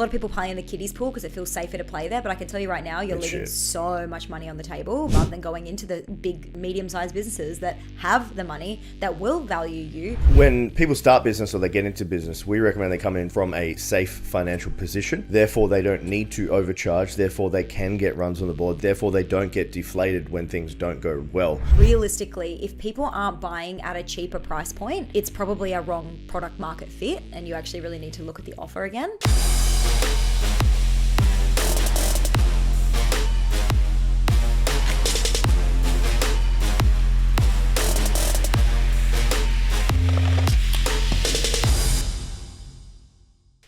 lot of people play in the kiddies pool because it feels safer to play there. But I can tell you right now, you're leaving so much money on the table rather than going into the big, medium-sized businesses that have the money, that will value you. When people start business or they get into business, we recommend they come in from a safe financial position. Therefore, they don't need to overcharge. Therefore, they can get runs on the board. Therefore, they don't get deflated when things don't go well. Realistically, if people aren't buying at a cheaper price point, it's probably a wrong product market fit, and you actually really need to look at the offer again.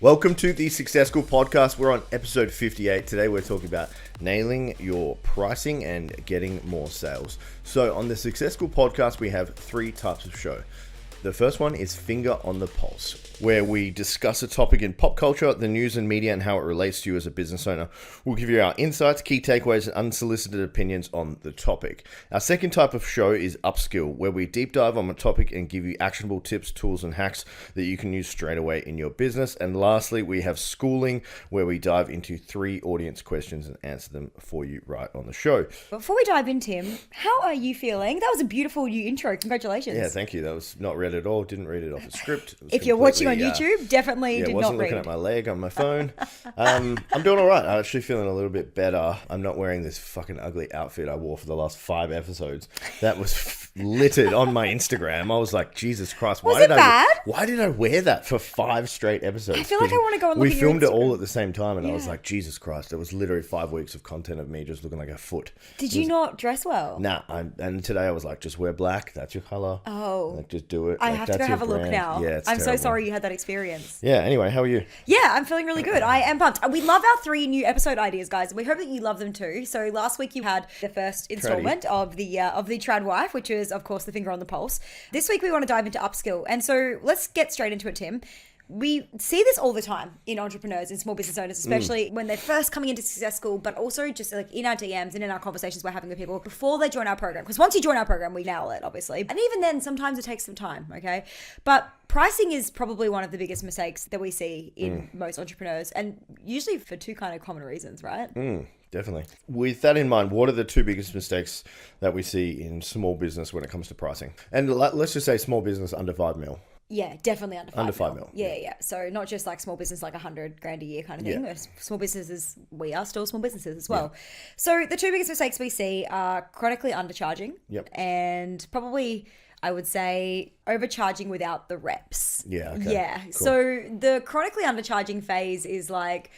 Welcome to the Success School podcast. We're on episode 58. Today we're talking about nailing your pricing and getting more sales. So on the Success School podcast, we have three types of show. The first one is Finger on the Pulse, where we discuss a topic in pop culture, the news and media, and how it relates to you as a business owner. We'll give you our insights, key takeaways, and unsolicited opinions on the topic. Our second type of show is Upskill, where we deep dive on a topic and give you actionable tips, tools, and hacks that you can use straight away in your business. And lastly, we have Schooling, where we dive into 3 audience questions and answer them for you right on the show. Before we dive in, Tim, how are you feeling? That was a beautiful new intro. Congratulations. Yeah, thank you. That was not read at all. Didn't read it off a script. If you're watching on YouTube, definitely did not read. Wasn't looking at my leg on my phone. I'm doing all right. I'm actually feeling a little bit better. I'm not wearing this fucking ugly outfit I wore for the last 5 episodes. That was littered on my Instagram. I was like, Jesus Christ, why did I wear that for 5 straight episodes? I feel like I want to go and look at your We filmed Instagram. it all at the same time, and I was like, Jesus Christ, it was literally 5 weeks of content of me just looking like a foot. Did you not dress well? Nah, and today I was like, just wear black. That's your color. Oh. Like, just do it. I Like, have to go that's have a your look brand. now. Yeah, it's I'm so terrible. sorry you had that experience. Yeah, anyway, how are you? Yeah, I'm feeling really good. I am pumped. We love our 3 new episode ideas, guys, and we hope that you love them too. So last week you had the first installment of the trad wife, which is, of course, the finger on the pulse. This week we want to dive into upskill. And so let's get straight into it, Tim. We see this all the time in entrepreneurs and small business owners, especially when they're first coming into Success School, but also just like in our DMs and in our conversations we're having with people before they join our program. Because once you join our program, we nail it, obviously. And even then, sometimes it takes some time, okay? But pricing is probably one of the biggest mistakes that we see in most entrepreneurs, and usually for 2 kind of common reasons, right? Definitely. With that in mind, what are the 2 biggest mistakes that we see in small business when it comes to pricing? And let's just say small business under 5 mil. Yeah, definitely under 5 mil. Yeah. So not just like small business like $100,000 a year kind of thing. Yeah. Small businesses, we are still small businesses as well. Yeah. So the 2 biggest mistakes we see are chronically undercharging. Yep. And probably, I would say, overcharging without the reps. Yeah. Okay. Yeah. Cool. So the chronically undercharging phase is like,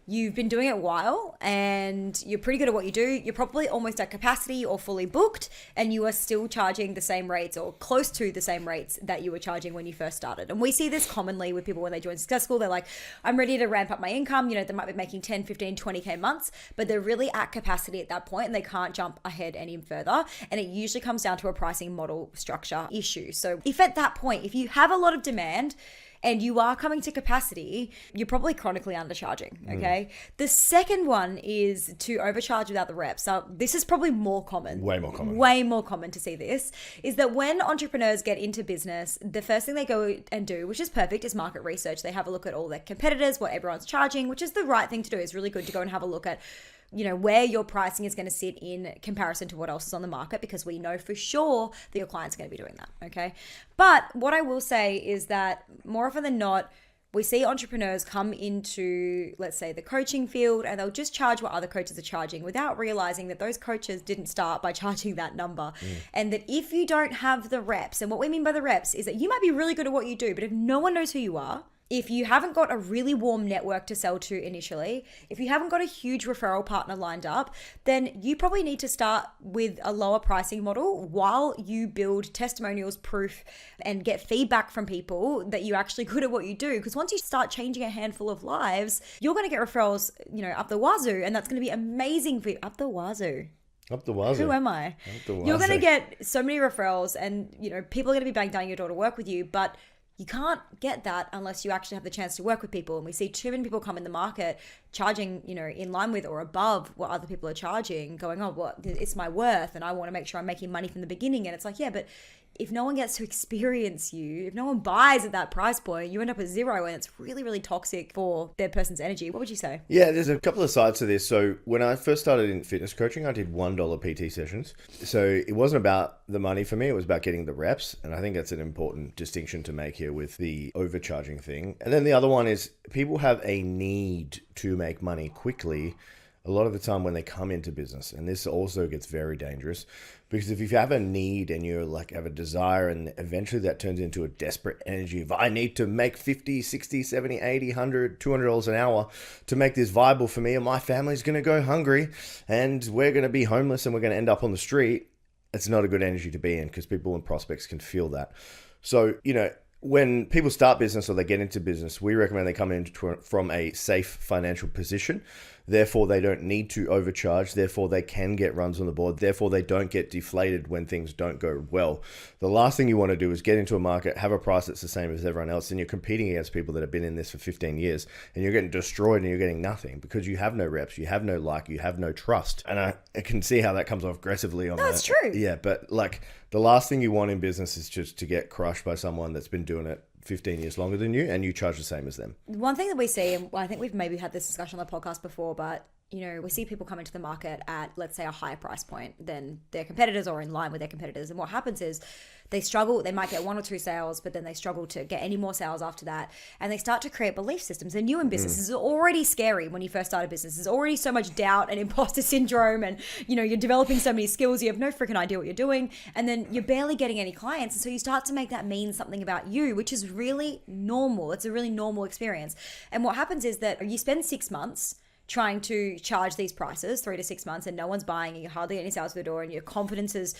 you've been doing it a while and you're pretty good at what you do. You're probably almost at capacity or fully booked, and you are still charging the same rates or close to the same rates that you were charging when you first started. And we see this commonly with people when they join Success School. They're like, I'm ready to ramp up my income. You know, they might be making 10, 15, 20K months, but they're really at capacity at that point and they can't jump ahead any further. And it usually comes down to a pricing model structure issue. So if at that point, if you have a lot of demand and you are coming to capacity, you're probably chronically undercharging, okay? The second one is to overcharge without the reps. So this is probably more common. Way more common. Way more common to see this, is that when entrepreneurs get into business, the first thing they go and do, which is perfect, is market research. They have a look at all their competitors, what everyone's charging, which is the right thing to do. It's really good to go and have a look at, you know, where your pricing is going to sit in comparison to what else is on the market, because we know for sure that your client's going to be doing that, okay? But what I will say is that more often than not, we see entrepreneurs come into, let's say, the coaching field, and they'll just charge what other coaches are charging without realizing that those coaches didn't start by charging that number. And that if you don't have the reps, and what we mean by the reps is that you might be really good at what you do, but if no one knows who you are, if you haven't got a really warm network to sell to initially, if you haven't got a huge referral partner lined up, then you probably need to start with a lower pricing model while you build testimonials, proof, and get feedback from people that you're actually good at what you do. Because once you start changing a handful of lives, you're going to get referrals, you know, up the wazoo, and that's going to be amazing for you. Up the wazoo. Up the wazoo. Who am I? You're going to get so many referrals, and, you know, people are going to be banging down your door to work with you, but you can't get that unless you actually have the chance to work with people. And we see too many people come in the market charging, in line with or above what other people are charging, going, oh, well, it's my worth and I want to make sure I'm making money from the beginning. And it's like, yeah, but if no one gets to experience you, if no one buys at that price point, you end up at zero, and it's really, really toxic for their person's energy. What would you say? Yeah, there's a couple of sides to this. So when I first started in fitness coaching, I did $1 PT sessions. So it wasn't about the money for me, it was about getting the reps. And I think that's an important distinction to make here with the overcharging thing. And then the other one is people have a need to make money quickly a lot of the time when they come into business. And this also gets very dangerous, because if you have a need and you have a desire, and eventually that turns into a desperate energy of, I need to make 50, 60, 70, 80, 100, $200 an hour to make this viable for me, and my family's going to go hungry and we're going to be homeless and we're going to end up on the street. It's not a good energy to be in, because people and prospects can feel that. So, when people start business or they get into business, we recommend they come in from a safe financial position. Therefore, they don't need to overcharge. Therefore, they can get runs on the board. Therefore, they don't get deflated when things don't go well. The last thing you want to do is get into a market, have a price that's the same as everyone else, and you're competing against people that have been in this for 15 years, and you're getting destroyed and you're getting nothing because you have no reps, you have no you have no trust. And I can see how that comes off aggressively on that. That's true. Yeah, but the last thing you want in business is just to get crushed by someone that's been doing it 15 years longer than you, and you charge the same as them. One thing that we see, and I think we've maybe had this discussion on the podcast before, but we see people come into the market at, let's say, a higher price point than their competitors or in line with their competitors. And what happens is they struggle. They might get 1 or 2 sales, but then they struggle to get any more sales after that. And they start to create belief systems. And you in business is already scary when you first start a business. There's already so much doubt and imposter syndrome. And, you're developing so many skills. You have no freaking idea what you're doing. And then you're barely getting any clients. And so you start to make that mean something about you, which is really normal. It's a really normal experience. And what happens is that you spend 6 months trying to charge these prices, 3 to 6 months, and no one's buying, and you hardly get any sales to the door, and your confidence is,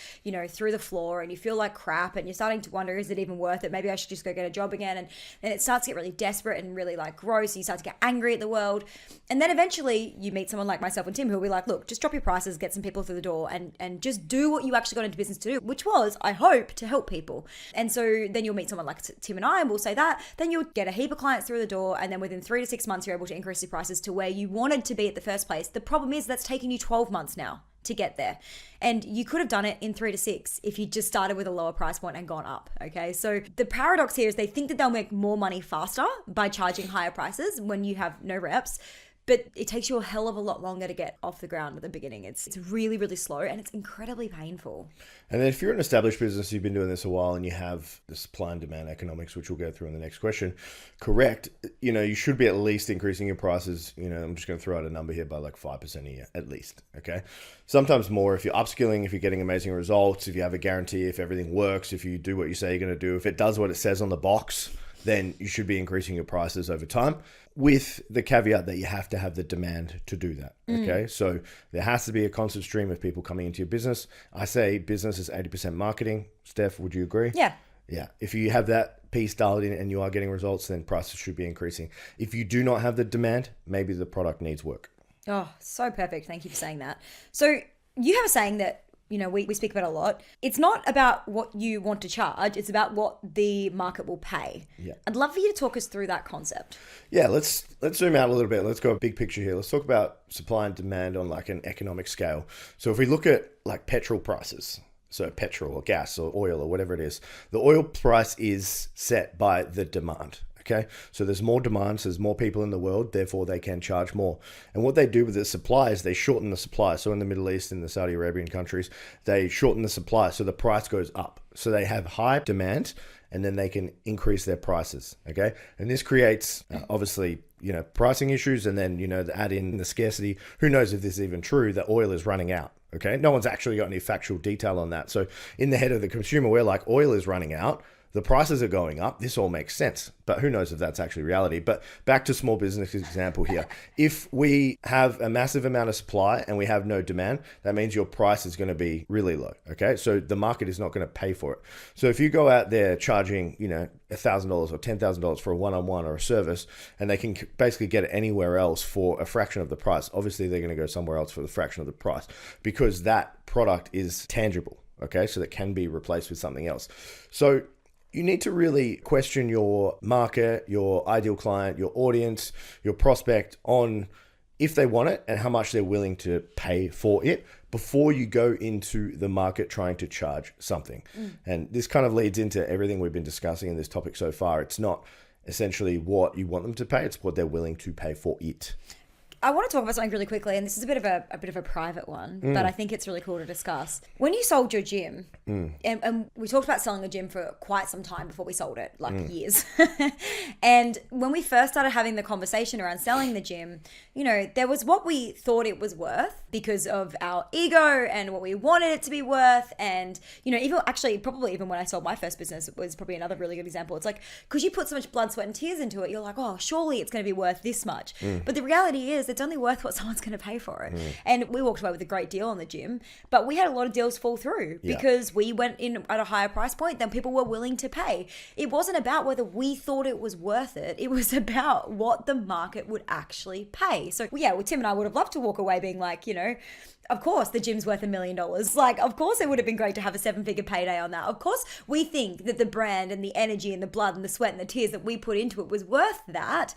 through the floor, and you feel like crap, and you're starting to wonder, is it even worth it? Maybe I should just go get a job again. And then it starts to get really desperate and really gross. And you start to get angry at the world. And then eventually you meet someone like myself and Tim, who will be like, look, just drop your prices, get some people through the door, and just do what you actually got into business to do, which was, I hope, to help people. And so then you'll meet someone like Tim and I, and we'll say that. Then you'll get a heap of clients through the door, and then within 3 to 6 months, you're able to increase your prices to where you wanted to be at the first place. The problem is that's taken you 12 months now to get there. And you could have done it in 3 to 6 if you just started with a lower price point and gone up. Okay. So the paradox here is they think that they'll make more money faster by charging higher prices when you have no reps. But it takes you a hell of a lot longer to get off the ground at the beginning. It's really, really slow, and it's incredibly painful. And then if you're an established business, you've been doing this a while, and you have the supply and demand economics, which we'll go through in the next question, correct, you should be at least increasing your prices. I'm just going to throw out a number here by 5% a year, at least. Okay. Sometimes more if you're upskilling, if you're getting amazing results, if you have a guarantee, if everything works, if you do what you say you're going to do, if it does what it says on the box, then you should be increasing your prices over time, with the caveat that you have to have the demand to do that. Okay. So there has to be a constant stream of people coming into your business. I say business is 80% marketing. Steph, would you agree? Yeah. Yeah. If you have that piece dialed in and you are getting results, then prices should be increasing. If you do not have the demand, maybe the product needs work. Oh, so perfect. Thank you for saying that. So you have a saying that, we speak about a lot. It's not about what you want to charge. It's about what the market will pay. Yeah. I'd love for you to talk us through that concept. Yeah, let's zoom out a little bit. Let's go a big picture here. Let's talk about supply and demand on an economic scale. So if we look at petrol prices, so petrol or gas or oil or whatever it is, the oil price is set by the demand. Okay, so there's more demand, so there's more people in the world, therefore they can charge more. And what they do with the supply is they shorten the supply. So in the Middle East, in the Saudi Arabian countries, they shorten the supply, so the price goes up. So they have high demand, and then they can increase their prices. Okay, and this creates obviously pricing issues, and then add in the scarcity. Who knows if this is even true that oil is running out? Okay, no one's actually got any factual detail on that. So in the head of the consumer, we're like, oil is running out. The prices are going up. This all makes sense, but who knows if that's actually reality. But back to small business example here. If we have a massive amount of supply and we have no demand, that means your price is going to be really low. Okay. So the market is not going to pay for it. So if you go out there charging, $1,000 or $10,000 for a one-on-one or a service, and they can basically get it anywhere else for a fraction of the price, obviously they're going to go somewhere else for the fraction of the price, because that product is tangible. Okay. So that can be replaced with something else. So you need to really question your market, your ideal client, your audience, your prospect on if they want it and how much they're willing to pay for it before you go into the market trying to charge something. And this kind of leads into everything we've been discussing in this topic so far. It's not essentially what you want them to pay, it's what they're willing to pay for it. I want to talk about something really quickly, and this is a bit of a private one, but I think it's really cool to discuss. When you sold your gym, and we talked about selling a gym for quite some time before we sold it, like years. And when we first started having the conversation around selling the gym, you know, there was what we thought it was worth because of our ego and what we wanted it to be worth. And, you know, probably even when I sold my first business, it was probably another really good example. It's like, because you put so much blood, sweat, and tears into it, you're like, oh, surely it's going to be worth this much. But the reality is, it's only worth what someone's going to pay for it. And we walked away with a great deal on the gym, but we had a lot of deals fall through because we went in at a higher price point than people were willing to pay. It wasn't about whether we thought it was worth it. It was about what the market would actually pay. So yeah, well, Tim and I would have loved to walk away being like, you know, of course the gym's worth $1 million. Like, of course it would have been great to have a 7-figure payday on that. Of course we think that the brand and the energy and the blood and the sweat and the tears that we put into it was worth that.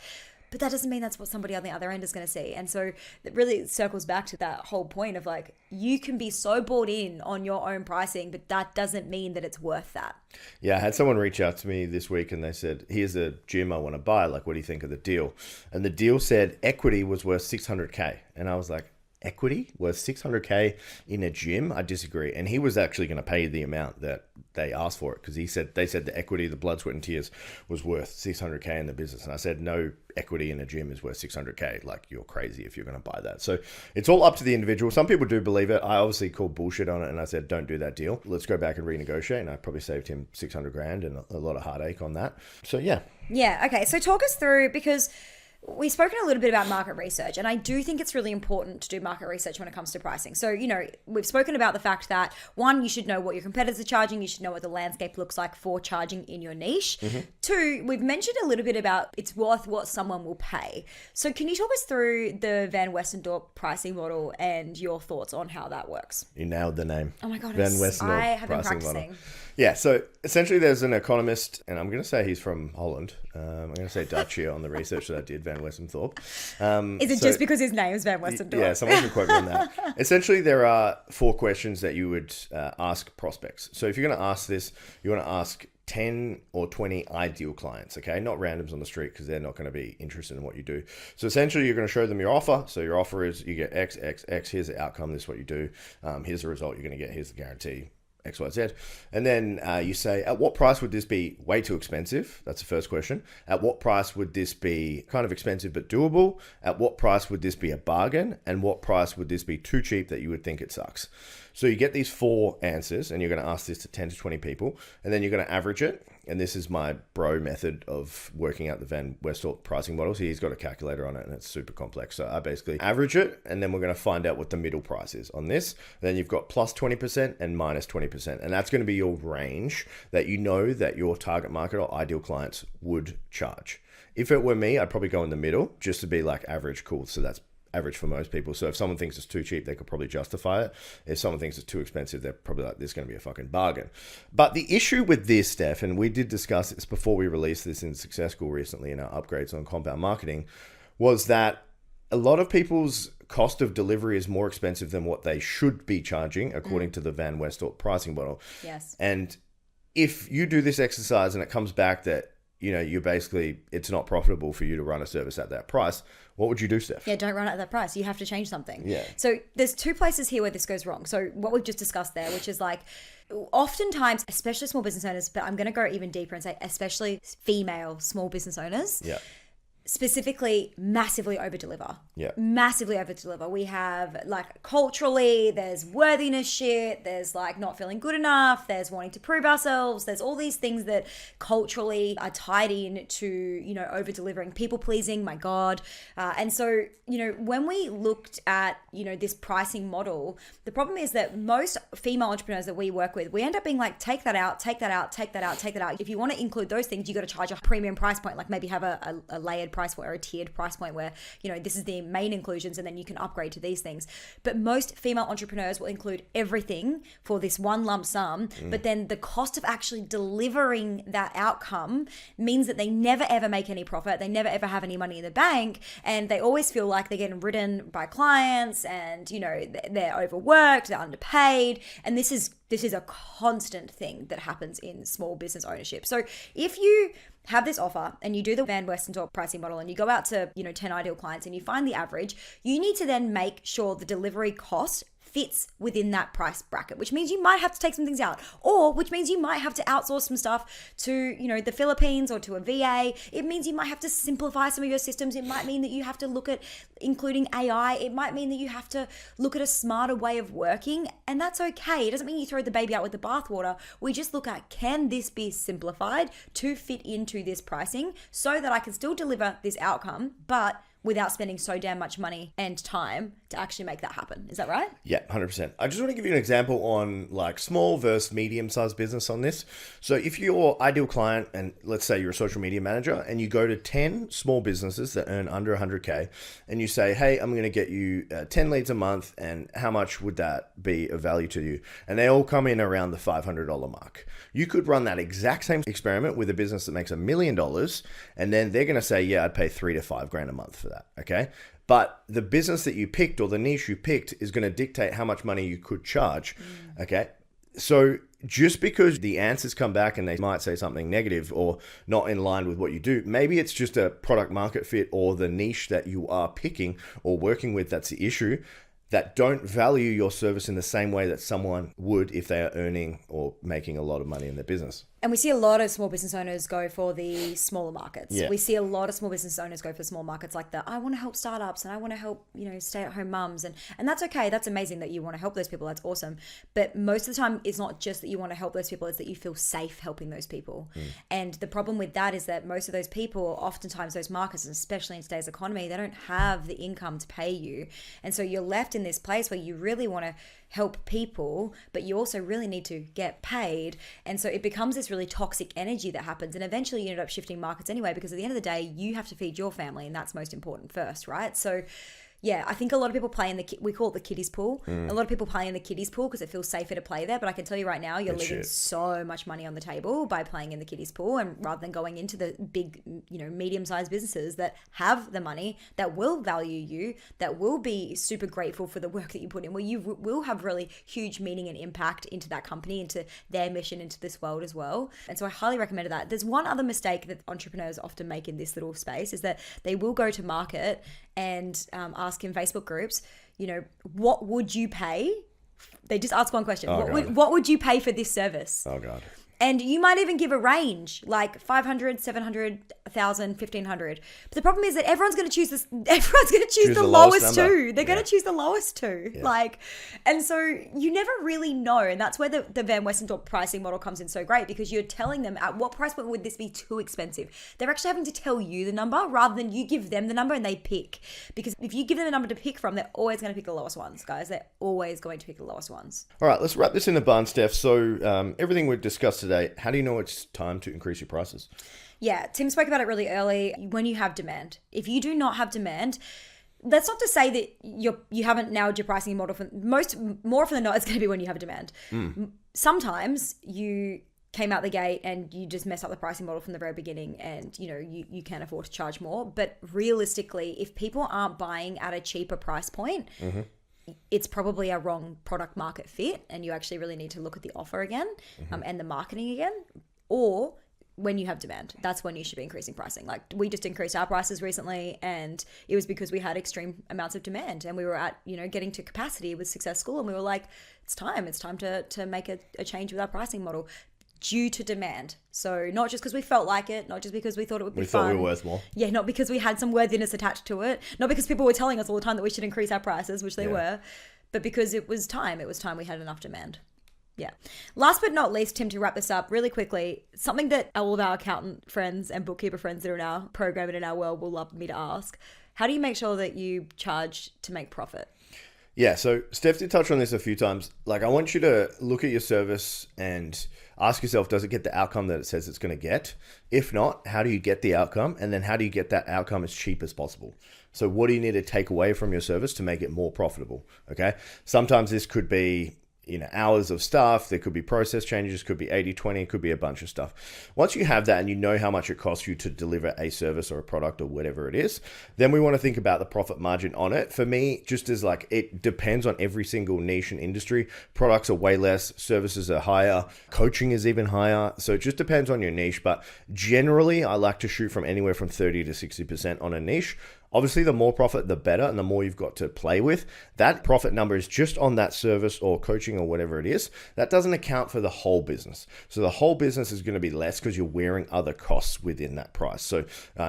But that doesn't mean that's what somebody on the other end is going to see. And so it really circles back to that whole point of like, you can be so bought in on your own pricing, but that doesn't mean that it's worth that. Yeah, I had someone reach out to me this week and they said, here's a gym I want to buy. Like, what do you think of the deal? And the deal said equity was worth 600K. And I was like, equity worth 600K in a gym? I disagree. And he was actually going to pay the amount that they asked for it because they said the equity, the blood, sweat, and tears was worth 600K in the business. And I said, no equity in a gym is worth 600K. Like, you're crazy if you're going to buy that. So it's all up to the individual. Some people do believe it. I obviously called bullshit on it and I said, don't do that deal. Let's go back and renegotiate. And I probably saved him 600 grand and a lot of heartache on that. So yeah. Yeah. Okay. So talk us through, because we've spoken a little bit about market research, and I do think it's really important to do market research when it comes to pricing. So, you know, we've spoken about the fact that, one, you should know what your competitors are charging. You should know what the landscape looks like for charging in your niche. Two, we've mentioned a little bit about it's worth what someone will pay. So can you talk us through the Van Westendorp pricing model and your thoughts on how that works? You nailed the name. Oh my God. Van Westendorp I have been pricing practicing. model. Yeah, so essentially there's an economist, and I'm going to say he's from Holland. I'm going to say Dutch here on the research that I did, Van Westendorp. Is it just because his name's Van Westendorp? Yeah, someone can quote me on that. Essentially, there are 4 questions that you would ask prospects. So if you're going to ask this, you want to ask 10 or 20 ideal clients, okay? Not randoms on the street because they're not going to be interested in what you do. So essentially, you're going to show them your offer. So your offer is you get X, X, X. Here's the outcome. This is what you do. Here's the result you're going to get. Here's the guarantee. X, Y, Z. And then you say, at what price would this be way too expensive? That's the first question. At what price would this be kind of expensive but doable? At what price would this be a bargain? And what price would this be too cheap that you would think it sucks? So you get these 4 answers, and you're going to ask this to 10 to 20 people, and then you're going to average it. And this is my bro method of working out the Van Westendorp pricing model. So he's got a calculator on it, and it's super complex. So I basically average it, and then we're going to find out what the middle price is on this. Then you've got plus 20% and minus 20%. And that's going to be your range that you know that your target market or ideal clients would charge. If it were me, I'd probably go in the middle just to be like average, cool. So that's average for most people. So if someone thinks it's too cheap, they could probably justify it. If someone thinks it's too expensive, they're probably like, this is going to be a fucking bargain. But the issue with this, Steph, and we did discuss this before we released this in Success School recently in our upgrades on compound marketing, was that a lot of people's cost of delivery is more expensive than what they should be charging according to the Van Westendorp pricing model. Yes. And if you do this exercise and it comes back that, you know, you're basically, it's not profitable for you to run a service at that price, what would you do, Steph? Yeah, don't run it at that price. You have to change something. Yeah. So there's 2 places here where this goes wrong. So what we've just discussed there, which is like, oftentimes, especially small business owners, but I'm going to go even deeper and say especially female small business owners, Yeah. specifically massively over deliver. Yeah. Massively over deliver. We have like culturally, there's worthiness shit, there's like not feeling good enough, there's wanting to prove ourselves, there's all these things that culturally are tied in to, you know, over delivering, people pleasing, my God. And so, you know, when we looked at, you know, this pricing model, the problem is that most female entrepreneurs that we work with, we end up being like, take that out, take that out, take that out, take that out. If you want to include those things, you got to charge a premium price point, like maybe have a layered price point or a tiered price point where, this is the main inclusions and then you can upgrade to these things. But most female entrepreneurs will include everything for this one lump sum, but then the cost of actually delivering that outcome means that they never ever make any profit. They never ever have any money in the bank, and they always feel like they're getting ridden by clients, and they're overworked, they're underpaid, and this is a constant thing that happens in small business ownership. So if you have this offer and you do the Van Westendorp pricing model and you go out to 10 ideal clients and you find the average, you need to then make sure the delivery cost fits within that price bracket, which means you might have to take some things out, or which means you might have to outsource some stuff to, the Philippines or to a VA. It means you might have to simplify some of your systems. It might mean that you have to look at including AI. It might mean that you have to look at a smarter way of working, and that's okay. It doesn't mean you throw the baby out with the bathwater. We just look at, can this be simplified to fit into this pricing so that I can still deliver this outcome, but without spending so damn much money and time to actually make that happen. Is that right? Yeah, 100%. I just want to give you an example on like small versus medium-sized business on this. So if your ideal client, and let's say you're a social media manager, and you go to 10 small businesses that earn under 100K, and you say, hey, I'm going to get you 10 leads a month, and how much would that be of value to you? And they all come in around the $500 mark. You could run that exact same experiment with a business that makes $1 million, and then they're going to say, yeah, I'd pay $3,000 to $5,000 a month for that. Okay. But the business that you picked or the niche you picked is going to dictate how much money you could charge. Okay. So just because the answers come back and they might say something negative or not in line with what you do, maybe it's just a product market fit or the niche that you are picking or working with that's the issue, that don't value your service in the same way that someone would if they are earning or making a lot of money in their business. And we see a lot of small business owners go for the smaller markets. Yeah. We see a lot of small business owners go for small markets like I want to help startups and I want to help, stay-at-home mums. And that's okay. That's amazing that you want to help those people. That's awesome. But most of the time, it's not just that you want to help those people. It's that you feel safe helping those people. And the problem with that is that most of those people, oftentimes those markets, especially in today's economy, they don't have the income to pay you. And so you're left in this place where you really want to help people, but you also really need to get paid. And so it becomes this really toxic energy that happens. And eventually you end up shifting markets anyway, because at the end of the day, you have to feed your family, and that's most important first, right? So yeah, I think a lot of people play in we call it the kiddies pool. A lot of people play in the kiddies pool because it feels safer to play there. But I can tell you right now, you're leaving so much money on the table by playing in the kiddies pool, and rather than going into the big, medium-sized businesses that have the money, that will value you, that will be super grateful for the work that you put in, where you will have really huge meaning and impact into that company, into their mission, into this world as well. And so I highly recommend that. There's one other mistake that entrepreneurs often make in this little space, is that they will go to market and ask in Facebook groups, what would you pay? They just ask one question. What would you pay for this service? Oh, God. And you might even give a range, like 500, 700, 1,000, 1,500. But the problem is that everyone's going to choose this. Everyone's going to choose the lowest two. They're going to choose the lowest two. Yeah. And so you never really know. And that's where the Van Westendorp pricing model comes in so great, because you're telling them at what price point would this be too expensive. They're actually having to tell you the number rather than you give them the number and they pick. Because if you give them a number to pick from, they're always going to pick the lowest ones, guys. They're always going to pick the lowest ones. All right, let's wrap this in the bun, Steph. So everything we've discussed today, how do you know it's time to increase your prices? Yeah, Tim spoke about it really early. When you have demand, if you do not have demand, that's not to say that you haven't nailed your pricing model. More often than not, it's going to be when you have demand. Sometimes you came out the gate and you just mess up the pricing model from the very beginning, and you can't afford to charge more. But realistically, if people aren't buying at a cheaper price point, it's probably a wrong product market fit, and you actually really need to look at the offer again, and the marketing again. Or when you have demand, that's when you should be increasing pricing. Like, we just increased our prices recently, and it was because we had extreme amounts of demand, and we were at getting to capacity with Success School, and we were like, it's time to make a change with our pricing model due to demand. So not just because we felt like it, not just because we thought it would be fun. We thought we were worth more. Yeah, not because we had some worthiness attached to it, not because people were telling us all the time that we should increase our prices, which they were, but because it was time. It was time we had enough demand. Yeah. Last but not least, Tim, to wrap this up really quickly, something that all of our accountant friends and bookkeeper friends that are in our program and in our world will love me to ask: how do you make sure that you charge to make profit? Yeah, so Steph did touch on this a few times. Like, I want you to look at your service and ask yourself, does it get the outcome that it says it's going to get? If not, how do you get the outcome? And then how do you get that outcome as cheap as possible? So what do you need to take away from your service to make it more profitable? Okay. Sometimes this could be, hours of staff. There could be process changes, could be 80/20, could be a bunch of stuff. Once you have that and you know how much it costs you to deliver a service or a product or whatever it is, then we want to think about the profit margin on it. For me, just as like, it depends on every single niche and industry. Products are way less, services are higher, coaching is even higher. So it just depends on your niche. But generally, I like to shoot from anywhere from 30 to 60% on a niche. Obviously, the more profit, the better, and the more you've got to play with. That profit number is just on that service or coaching or whatever it is. That doesn't account for the whole business. So the whole business is going to be less because you're wearing other costs within that price. So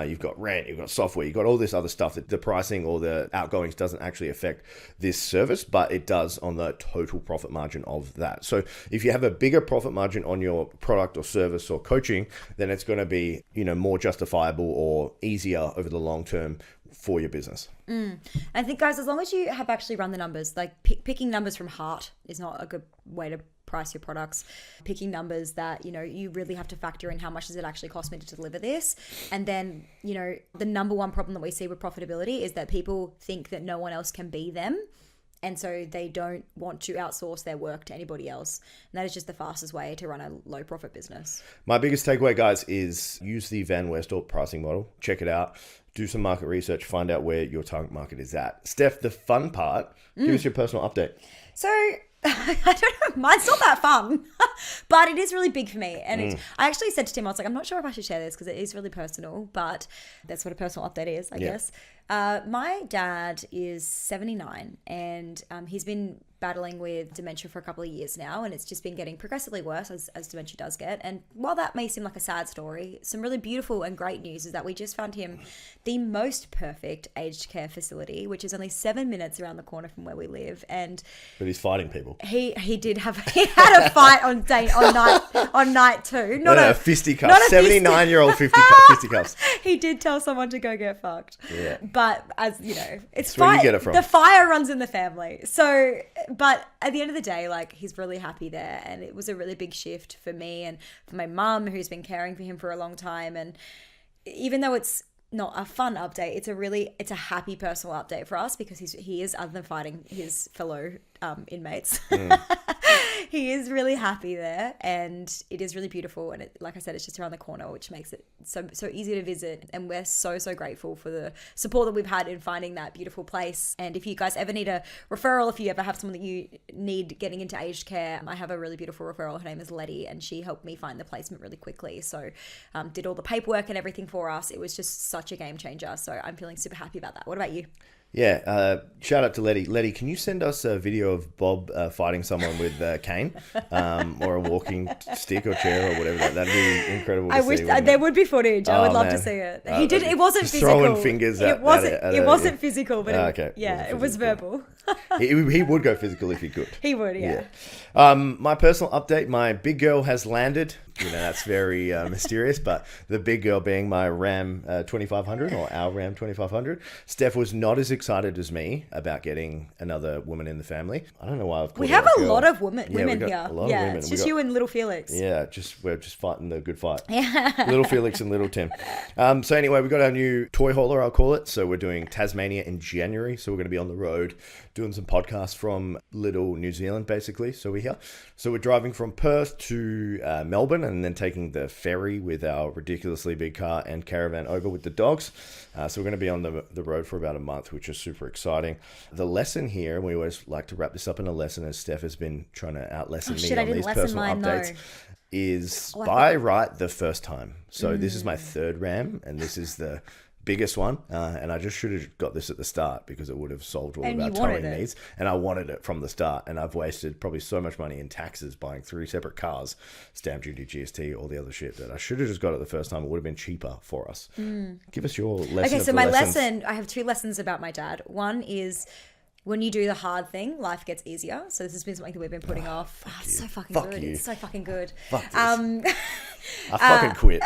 you've got rent, you've got software, you've got all this other stuff that the pricing or the outgoings doesn't actually affect this service, but it does on the total profit margin of that. So if you have a bigger profit margin on your product or service or coaching, then it's going to be, more justifiable or easier over the long term for your business. I think, guys, as long as you have actually run the numbers, like picking numbers from heart is not a good way to price your products. Picking numbers that, you really have to factor in how much does it actually cost me to deliver this. And then, the number one problem that we see with profitability is that people think that no one else can be them. And so they don't want to outsource their work to anybody else. And that is just the fastest way to run a low profit business. My biggest takeaway, guys, is use the Van Westholt pricing model. Check it out. Do some market research. Find out where your target market is at. Steph, the fun part, give us your personal update. So I don't know, mine's not that fun, but it is really big for me. And I actually said to Tim, I was like, I'm not sure if I should share this because it is really personal, but that's what a personal update is, I guess. My dad is 79 and he's been battling with dementia for a couple of years now, and it's just been getting progressively worse as dementia does get. And while that may seem like a sad story, some really beautiful and great news is that we just found him the most perfect aged care facility, which is only 7 minutes around the corner from where we live. And but he's fighting people. He had a fight on night two. Not a fisticuffs. 79-year-old fisticuffs. He did tell someone to go get fucked. Yeah. But as you know, it's where you get it from. The fire runs in the family. So, but at the end of the day, like, he's really happy there, and it was a really big shift for me and for my mum, who's been caring for him for a long time. And even though it's not a fun update, it's a happy personal update for us because he is, other than fighting his fellow inmates, he is really happy there, and it is really beautiful. And like I said, it's just around the corner, which makes it so easy to visit. And we're so grateful for the support that we've had in finding that beautiful place. And if you guys ever need a referral, if you ever have someone that you need getting into aged care, I have a really beautiful referral. Her name is Letty, and she helped me find the placement really quickly. So did all the paperwork and everything for us. It was just such a game changer. So I'm feeling super happy about that. What about you? Yeah, shout out to Letty. Letty, can you send us a video of Bob fighting someone with a cane or a walking stick or chair or whatever? That'd be incredible to see. I wish there would be footage. I would love to see it. He did. It wasn't physical. Throwing fingers at it wasn't physical, but it was verbal. He would go physical if he could. He would, yeah. My personal update, my big girl has landed. That's very mysterious, but the big girl being my Ram 2500 or our Ram 2500. Steph was not as excited as me about getting another woman in the family. I don't know why I've called We have a lot of women here. A lot of women. It's just you and little Felix. Yeah, we're just fighting the good fight. Yeah. Little Felix and little Tim. So anyway, we got our new toy hauler, I'll call it. So we're doing Tasmania in January. So we're going to be on the road doing some podcasts from little New Zealand, basically. So we're here. So we're driving from Perth to Melbourne, and then taking the ferry with our ridiculously big car and caravan over with the dogs. So we're going to be on the road for about a month, which is super exciting. The lesson here, and we always like to wrap this up in a lesson, as Steph has been trying to out-lesson me on these personal updates, is buy right the first time. So this is my third Ram, and this is the biggest one, and I just should have got this at the start because it would have solved all of our towing needs, and I wanted it from the start, and I've wasted probably so much money in taxes buying 3 separate cars, stamp duty, GST, all the other shit that I should have just got it the first time. It would have been cheaper for us. Give us your lesson. Okay, so my lesson, I have 2 lessons about my dad. One is, when you do the hard thing, life gets easier. So this has been something that we've been putting off. It's so fucking good. It's so fucking good. Fuck this. I fucking quit.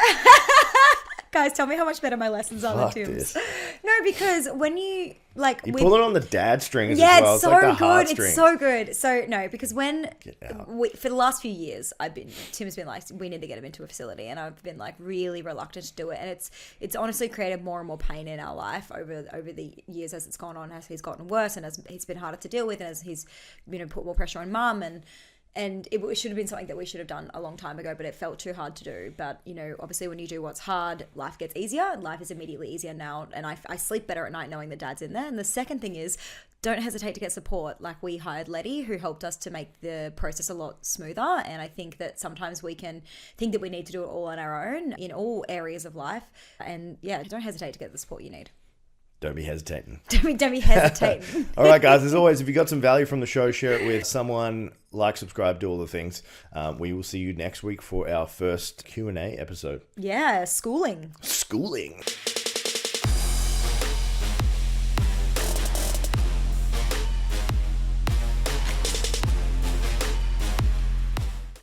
Guys, tell me how much better my lessons are Fuck than Tim's. this. No, because when you like You pull it on the dad strings yeah, as well. it's so like the good. heartstrings. It's so good. So no, because when Get out. for the last few years, Tim's been like, we need to get him into a facility, and I've been like really reluctant to do it, and it's honestly created more and more pain in our life over the years as it's gone on, as he's gotten worse, and as he's been harder to deal with, and as he's put more pressure on mum, and it should have been something that we should have done a long time ago, but it felt too hard to do. But, obviously when you do what's hard, life gets easier. Life is immediately easier now. And I sleep better at night knowing that dad's in there. And the second thing is, don't hesitate to get support. Like, we hired Letty, who helped us to make the process a lot smoother. And I think that sometimes we can think that we need to do it all on our own in all areas of life. And yeah, don't hesitate to get the support you need. Don't be hesitating. Don't be hesitating. All right, guys. As always, if you got some value from the show, share it with someone. Like, subscribe, do all the things. We will see you next week for our first Q&A episode. Yeah, schooling. Schooling.